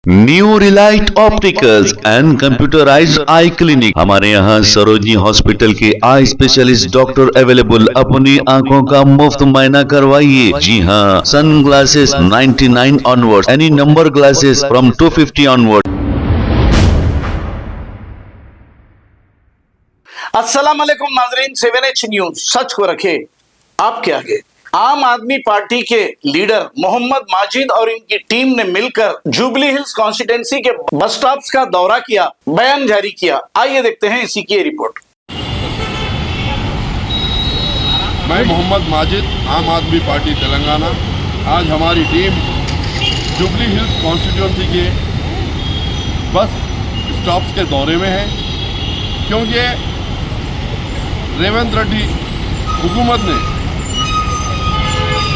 New Relight opticals and computerised I clinic. हमारे यहाँ Sarojini hospital के आई स्पेशलिस्ट डॉक्टर अवेलेबल। अपनी आंखों का मुफ्त मुआयना करवाइए। जी हाँ, sun glasses 99 onward, any number glasses from 250 onward. अस्सलाम वालेकुम नाजरीन, 7H न्यूज सच को रखे आपके आगे। आम आदमी पार्टी के लीडर मोहम्मद माजिद और इनकी टीम ने मिलकर जुबली हिल्स कॉन्स्टिट्यूंसी के बस स्टॉप्स का दौरा किया, बयान जारी किया। आइए देखते हैं इसी की रिपोर्ट। मैं मोहम्मद माजिद, आम आदमी पार्टी तेलंगाना। आज हमारी टीम जुबली हिल्स कॉन्स्टिट्यूंसी के बस स्टॉप्स के दौरे में है, क्योंकि रेवंत रेड्डी हुकूमत ने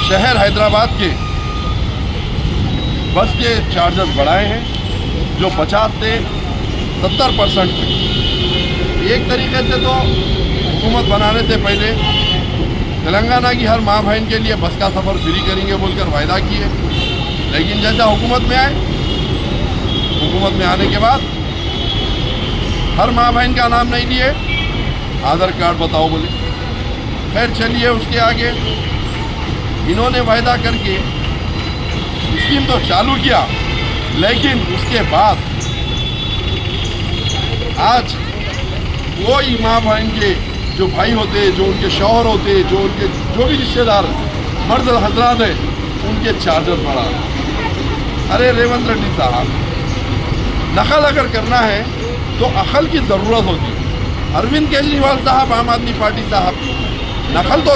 शहर हैदराबाद के बस के चार्जेस बढ़ाए हैं, जो 50 से 70% थे। एक तरीके से तो हुकूमत बनाने से पहले तेलंगाना की हर माँ बहन के लिए बस का सफ़र फ्री करेंगे बोलकर वायदा किए, लेकिन जैसा हुकूमत में आए, हुकूमत में आने के बाद हर माँ बहन का नाम नहीं लिए, आधार कार्ड बताओ बोले। खैर चलिए, उसके आगे इन्होंने वायदा करके स्कीम तो चालू किया, लेकिन उसके बाद आज कोई माँ बहन के जो भाई होते, जो उनके शौहर होते, जो उनके जो भी रिश्तेदार मर्द हजरात हैं, उनके चार्जर बढ़ा। अरे रेवंत रेड्डी साहब, नकल अगर करना है तो अकल की ज़रूरत होती है। अरविंद केजरीवाल साहब, आम आदमी पार्टी साहब, नकल तो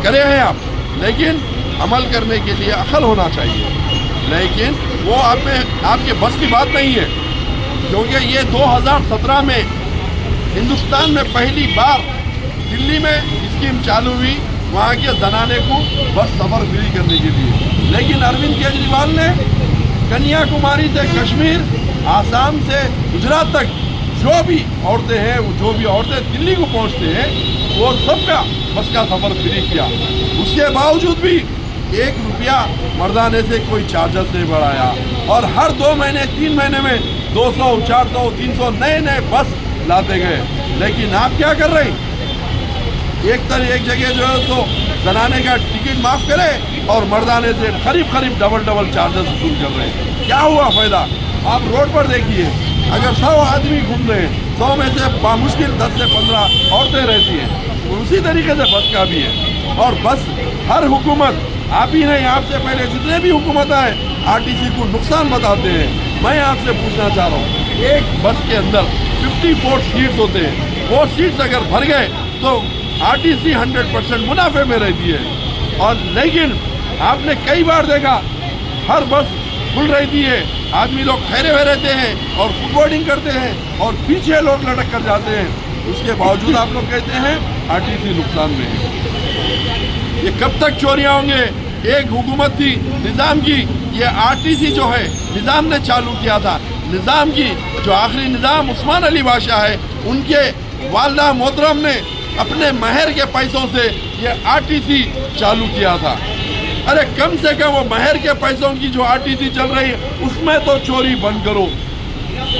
करे हैं आप, लेकिन अमल करने के लिए अकल होना चाहिए। लेकिन वो आप में आपके बस की बात नहीं है, क्योंकि ये 2017 में हिंदुस्तान में पहली बार दिल्ली में स्कीम चालू हुई, वहाँ के जनाने को बस सफ़र फ्री करने के लिए। लेकिन अरविंद केजरीवाल ने कन्याकुमारी से कश्मीर, आसाम से गुजरात तक जो भी औरतें हैं, जो भी औरतें दिल्ली को पहुँचते हैं, वो सबका बस का सफ़र फ्री किया। उसके बावजूद भी 1 रुपया मर्दाने से कोई चार्जेस नहीं बढ़ाया, और हर 2 महीने 3 महीने में 200, 400, 300 नए बस लाते गए। लेकिन आप क्या कर रहे हैं? एक जगह जो है तो जनाने का टिकट माफ़ करे और मर्दाने से करीब डबल चार्जेस वसूल कर रहे हैं। क्या हुआ फ़ायदा? आप रोड पर देखिए, अगर 100 आदमी घूम रहे हैं, 100 में से बामुश्किल 10 से 15 औरतें रहती हैं। उसी तरीके से बस का भी है। और बस हर हुकूमत, आप ही नहीं, आपसे पहले जितने भी हुकूमत आए, आरटीसी को नुकसान बताते हैं। मैं आपसे पूछना चाह रहा हूँ, एक बस के अंदर 54 सीट्स होते हैं, वो सीट्स अगर भर गए तो आरटीसी 100% मुनाफे में रहती है। और लेकिन आपने कई बार देखा, हर बस फुल रहती है, आदमी लोग ठहरे हुए रहते हैं और फुटबोर्डिंग करते हैं, और पीछे लोग लटक कर जाते हैं। उसके बावजूद आप लोग कहते हैं आरटीसी नुकसान में है। ये कब तक चोरियां होंगे? एक हुकूमत थी निज़ाम की, ये आरटीसी जो है निज़ाम ने चालू किया था। निज़ाम की जो आखिरी निज़ाम उस्मान अली बादशाह है, उनके वालदा मोहतरम ने अपने महर के पैसों से ये आरटीसी चालू किया था। अरे कम से कम वो महर के पैसों की जो आरटीसी चल रही है, उसमें तो चोरी बंद करो,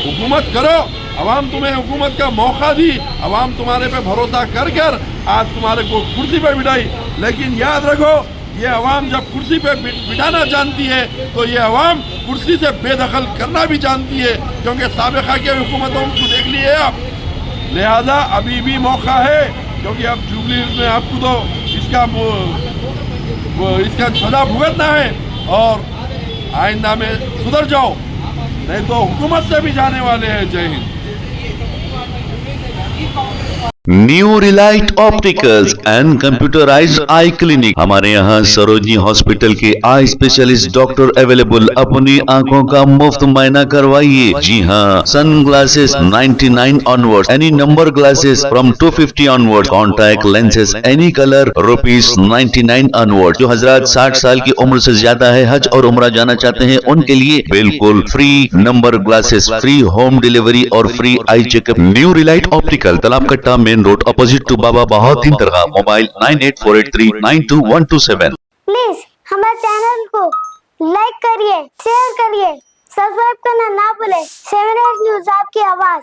हुकूमत करो। अवाम तुम्हें हुकूमत का मौका दी, अवाम तुम्हारे पे भरोसा कर आज तुम्हारे को कुर्सी पे बिठाई। लेकिन याद रखो, ये अवाम जब कुर्सी पे बिठाना जानती है, तो ये अवाम कुर्सी से बेदखल करना भी जानती है, क्योंकि साबिक़ा के हुकूमतों को देख लिए आप। लिहाजा अभी भी मौका है, क्योंकि अब जुबली हिल्स में आपको तो इसका सजा भुगतना है, और आइंदा में सुधर जाओ, नहीं तो हुकूमत से भी जाने वाले हैं। जय Hind. New Relight opticals and computerised I clinic. हमारे यहाँ सरोजनी हॉस्पिटल के आई स्पेशलिस्ट डॉक्टर अवेलेबल। अपनी आंखों का मुफ्त मुआयना करवाइए। जी हाँ, sun glasses 99 onward, any number glasses from 250 onward, contact lenses any colour ₹99 onward. जो हजरात 60 साल की उम्र से ज्यादा है, हज और उम्रा जाना चाहते हैं, उनके लिए बिल्कुल free number glasses, free home delivery और free eye checkup. New relight optical, Talab Katta, main road, opposite to Baba Bahauddin Dargah. Mobile 9848392127। Please हमारे चैनल को लाइक करिए, शेयर करिए, सब्सक्राइब करना ना भूले 7 न्यूज आपकी आवाज।